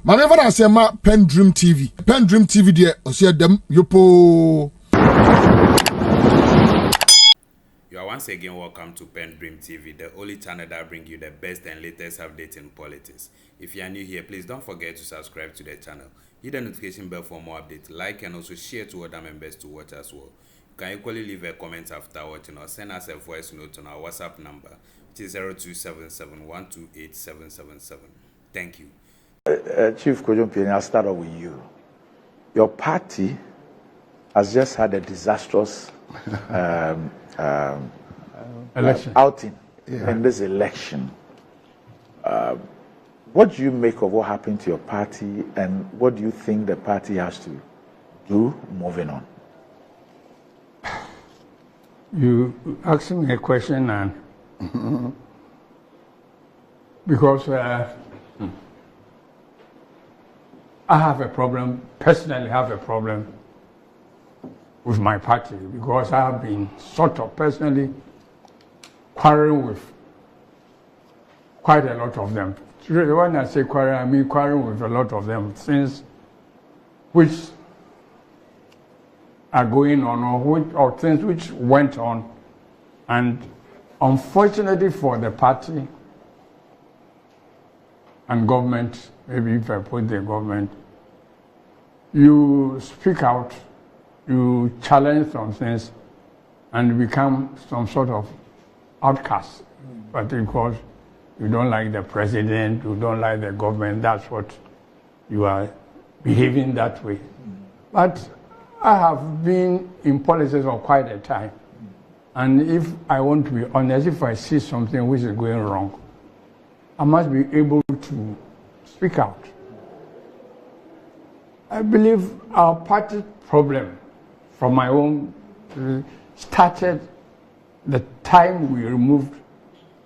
Maneva na sema PENDREAM TV. PENDREAM TV de osia dem yopo. You are once again welcome to PENDREAM TV, the only channel that brings you the best and latest updates in politics. If you are new here, please don't forget to subscribe to the channel. Hit the notification bell for more updates. Like and also share to other members to watch as well. You can equally leave a comment after watching or send us a voice note on our WhatsApp number, which is 0277128777. Thank you. Chief Kojompieni, I'll start off with you. Your party has just had a disastrous election outing in this election. What do you make of what happened to your party, and what do you think the party has to do moving on? You asked me a question, and because I have a problem, personally have a problem with my party, because I have been sort of personally quarreling with quite a lot of them. When I say quarrel, I mean quarreling with a lot of them, things which are going on or things which went on. And unfortunately for the party and government, maybe if I put the government, you speak out, you challenge some things, and become some sort of outcast. But because you don't like the president, you don't like the government, that's what you are behaving that way. But I have been in politics for quite a time. And if I want to be honest, if I see something which is going wrong, I must be able to speak out. I believe our party problem, from my own, started the time we removed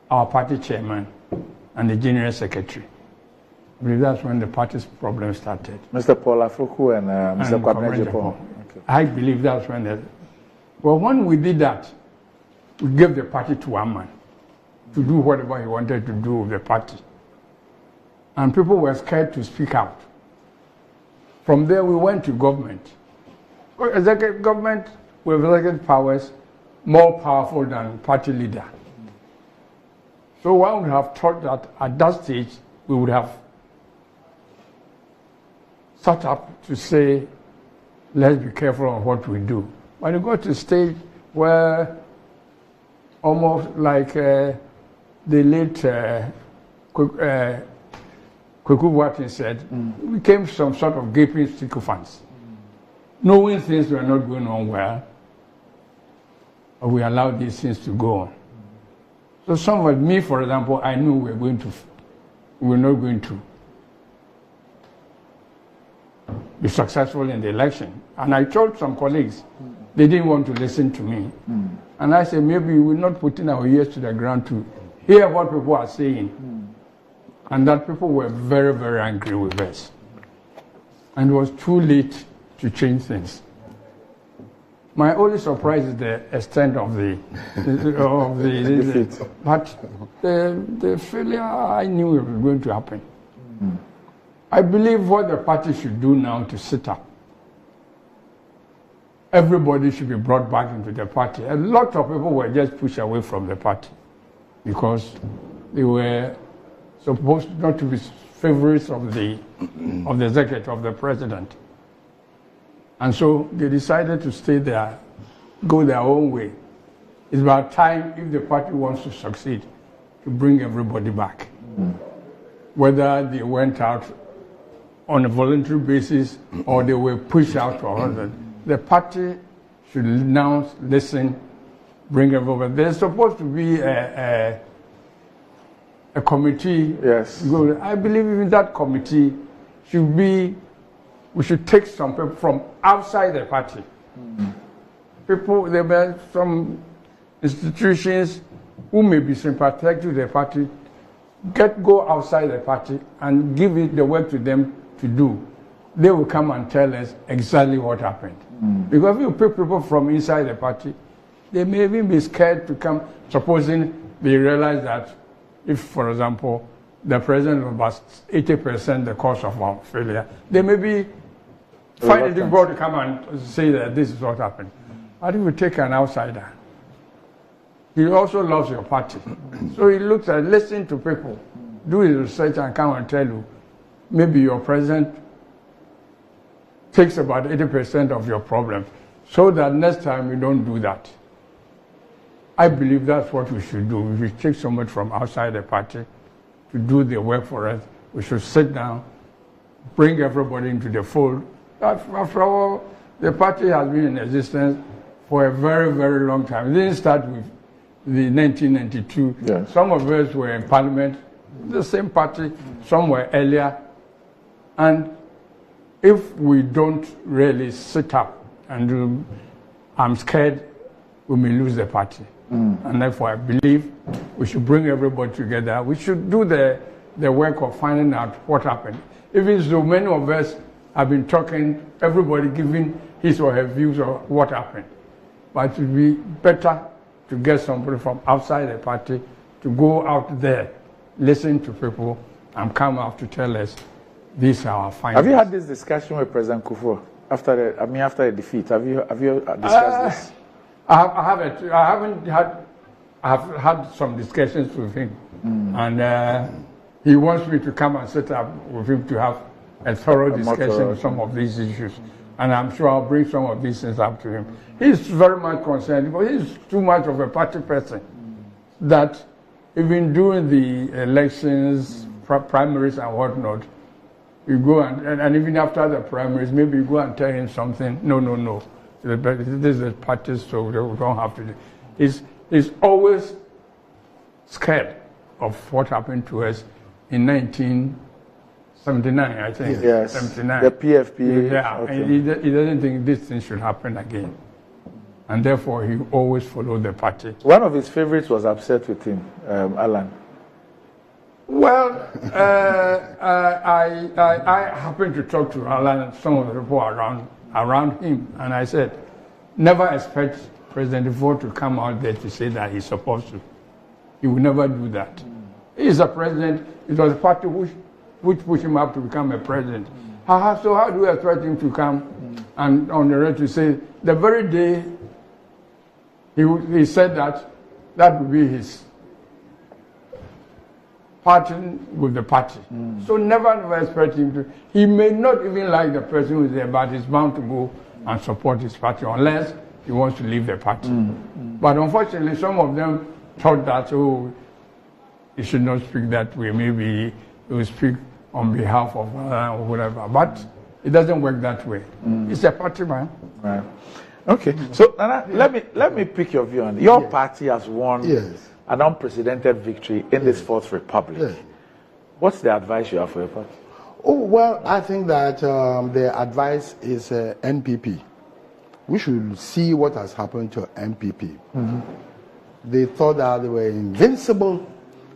our party chairman and the general secretary. I believe that's when the party's problem started. Mr. Paul Afroku and Mr. Kwabena Japan. Okay. I believe that's when well, when we did that, we gave the party to one man to do whatever he wanted to do with the party. And people were scared to speak out. From there, we went to government. Executive government with executive powers more powerful than party leader. So one would have thought that at that stage, we would have set up to say, let's be careful on what we do. When you go to a stage where almost like the late Kufuors said, we became some sort of gaping sycophants. Knowing things were not going on well, we allowed these things to go on. So some of me, for example, I knew we were not going to be successful in the election. And I told some colleagues, they didn't want to listen to me. And I said, maybe we're not putting our ears to the ground to hear what people are saying. And that people were very, very angry with us. And it was too late to change things. My only surprise is the extent of the defeat. But the failure, I knew it was going to happen. I believe what the party should do now to sit up. Everybody should be brought back into the party. A lot of people were just pushed away from the party because they were supposed not to be favorites of the executive, of the president. And so they decided to stay there, go their own way. It's about time, if the party wants to succeed, to bring everybody back. Whether they went out on a voluntary basis or they were pushed out or other, the party should now listen, bring everybody. There's supposed to be a committee. Yes. I believe in that committee should be, we should take some people from outside the party. People, there were some institutions who may be sympathetic to the party, go outside the party and give it the work to them to do. They will come and tell us exactly what happened. Because if you pick people from inside the party, they may even be scared to come, supposing they realize that if, for example, the president was about 80% the cause of our failure, they may be find it difficult to come and say that this is what happened. But if you take an outsider, he also loves your party. So he looks at, listen to people, do his research and come and tell you, maybe your president takes about 80% of your problems, so that next time you don't do that. I believe that's what we should do. We should take someone from outside the party to do the work for us. We should sit down, bring everybody into the fold. After all, the party has been in existence for a very, very long time. It didn't start with the 1992. Yes. Some of us were in parliament, the same party, some were earlier. And if we don't really sit up and do, I'm scared we may lose the party. And therefore, I believe we should bring everybody together. We should do the work of finding out what happened. Even so many of us have been talking, everybody giving his or her views of what happened. But it would be better to get somebody from outside the party to go out there, listen to people, and come out to tell us these are our findings. Have you had this discussion with President Kufuors after the defeat? Have you discussed this? I have had some discussions with him, and he wants me to come and sit up with him to have a thorough discussion of some of these issues. And I'm sure I'll bring some of these things up to him. He's very much concerned because he's too much of a party person that even during the elections, primaries and whatnot, you go and even after the primaries, maybe you go and tell him something. No. This is party, so we don't have to do. He's always scared of what happened to us in 1979, I think. Yes. 79. The PFP. Yeah, Okay. and he doesn't think this thing should happen again. And therefore, he always followed the party. One of his favorites was upset with him, Alan. Well, I happened to talk to Alan and some of the people around him, and I said, never expect President Kufuors to come out there to say that he's supposed to. He will never do that. He's a president. It was a party which pushed him up to become a president. So how do we expect him to come and on the road to say, the very day he said that would be his parting with the party. So never expect him to. He may not even like the person who's there, but he's bound to go and support his party unless he wants to leave the party. But unfortunately, some of them thought that, he should not speak that way. Maybe he will speak on behalf of or whatever. But it doesn't work that way. It's a party man. Right. Okay. So Nana, let me pick your view on it. Your party has won an unprecedented victory in this Fourth Republic. Yes. What's the advice you have for your party? Oh, well, I think that the advice is NPP. We should see what has happened to NPP. They thought that they were invincible.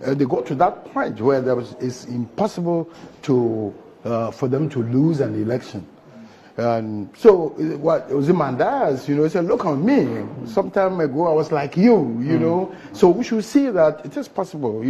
They got to that point where it's impossible for them to lose an election. And so what Ozymandias, said, look at me. Some time ago I was like you, know. So we should see that it is possible,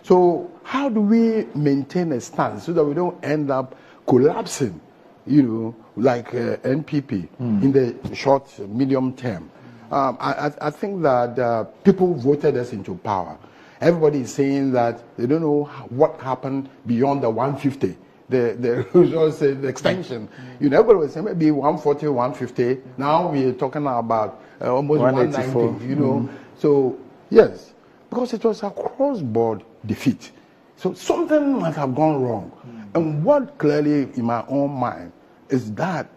So how do we maintain a stance so that we don't end up collapsing, like NPP in the short, medium term? I think that people voted us into power. Everybody is saying that they don't know what happened beyond the 150. The results, the extension. Everybody was saying maybe 140, 150. Now we're talking about almost 190. So yes, because it was a cross-board defeat. So something might have gone wrong. And what clearly in my own mind is that,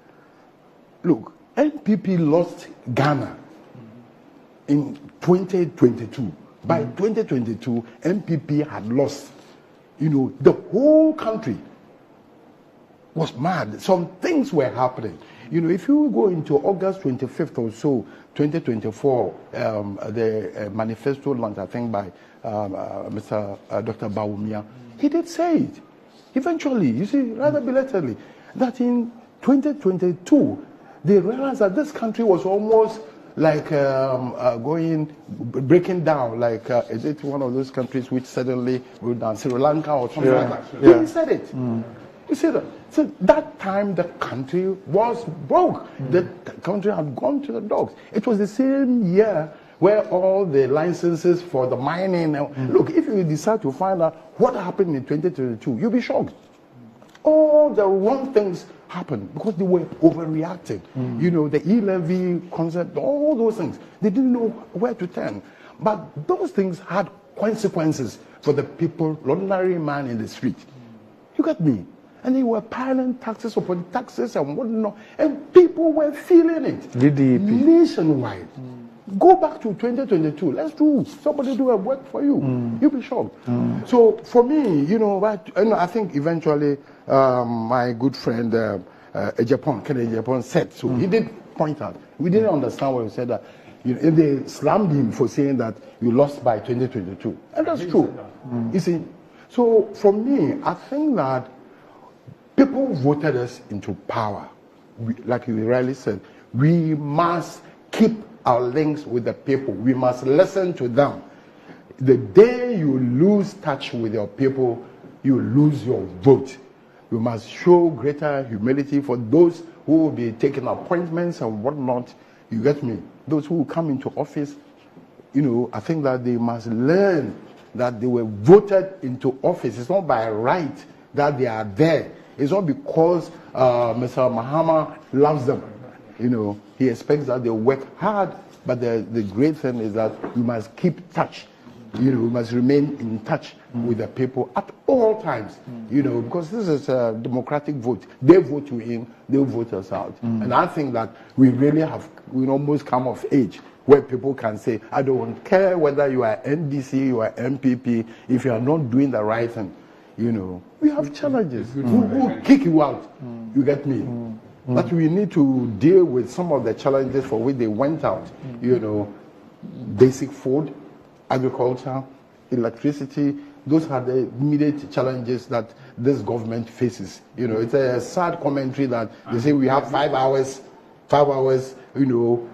look, NPP lost Ghana in 2022. By 2022, NPP had lost, the whole country was mad. Some things were happening. If you go into August 25th or so, 2024, the manifesto launched, I think, by Mr. Dr. Bawumia, he did say it. Eventually, you see, rather belatedly, that in 2022, they realized that this country was almost like breaking down, like is it one of those countries which suddenly went down, Sri Lanka or something like that? Yeah. He said it. You see that? So that time the country was broke. The country had gone to the dogs. It was the same year where all the licenses for the mining. Look, if you decide to find out what happened in 2022, you'll be shocked. All the wrong things happened because they were overreacting. You know, the e-levy concept, all those things. They didn't know where to turn. But those things had consequences for the people, ordinary man in the street. You get me? And they were piling taxes upon taxes and whatnot, and people were feeling it. DDP. Nationwide. Go back to 2022. Let's do somebody do a work for you. You'll be shocked. So for me, you know, I think eventually my good friend Kennedy Japan said so. He did point out. We didn't understand what he said that. You know, they slammed him for saying that you lost by 2022, and that's true. You see, so for me, I think that people voted us into power. Like you rightly said, we must keep our links with the people. We must listen to them. The day you lose touch with your people, you lose your vote. You must show greater humility for those who will be taking appointments and whatnot. You get me? Those who will come into office, you know, I think that they must learn that they were voted into office. It's not by right that they are there. It's not because Mr. Mahama loves them. You know, he expects that they work hard, but the great thing is that we must keep touch. You know, we must remain in touch with the people at all times. You know, because this is a democratic vote. They vote you in, they vote us out. And I think that we really have, we almost come of age where people can say, I don't care whether you are NDC, you are MPP, if you are not doing the right thing. You know, we have challenges. Who kick you out? You get me? But we need to deal with some of the challenges for which they went out. You know, basic food, agriculture, electricity. Those are the immediate challenges that this government faces. You know, it's a sad commentary that they say we have 5 hours, you know,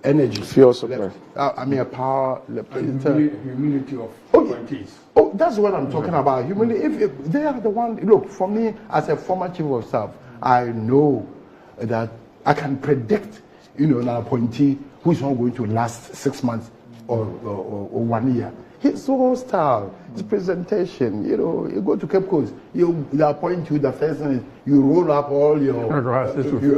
energy. Fuel supply. I mean, a power. Humility of appointees. Oh, that's what I'm talking about. Humility. If they are the one, look, for me, as a former chief of staff, I know that I can predict, you know, an appointee who is not going to last 6 months or 1 year. His whole style, his presentation, you know, you go to Cape Coast, they appoint you, the first thing is you roll up all your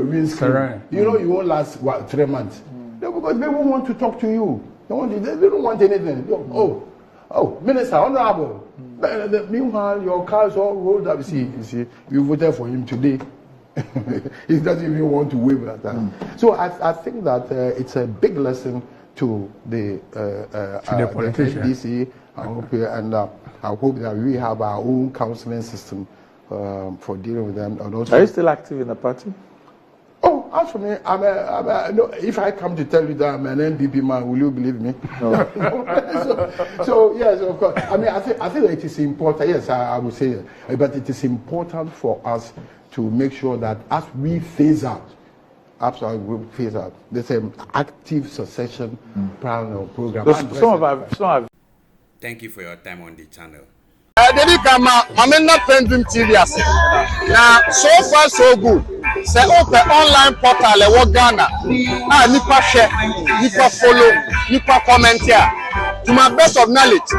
windscreen. You know, you won't last, 3 months. Because they won't want to talk to you. They don't want anything. Oh, Minister, Honorable. Meanwhile, your car is all rolled up. You see, you voted for him today. He doesn't even want to wave at that. So I think that it's a big lesson to the NDC. I hope that we have our own counseling system for dealing with them. And also, are you still active in the party? Oh, as for me, no, if I come to tell you that I'm an NPP man, will you believe me? No. so yes, of course. I mean, I think that it is important. Yes, I would say, but it is important for us to make sure that as we phase out, there's an active succession plan or program. Thank you for your time on the channel. PENDREAM TV now, so far so good. Say open online portal e wo Ghana. Nipa share, nipa follow, nipa comment here. To my best of knowledge,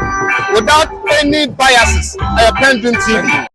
without any biases, PENDREAM TV.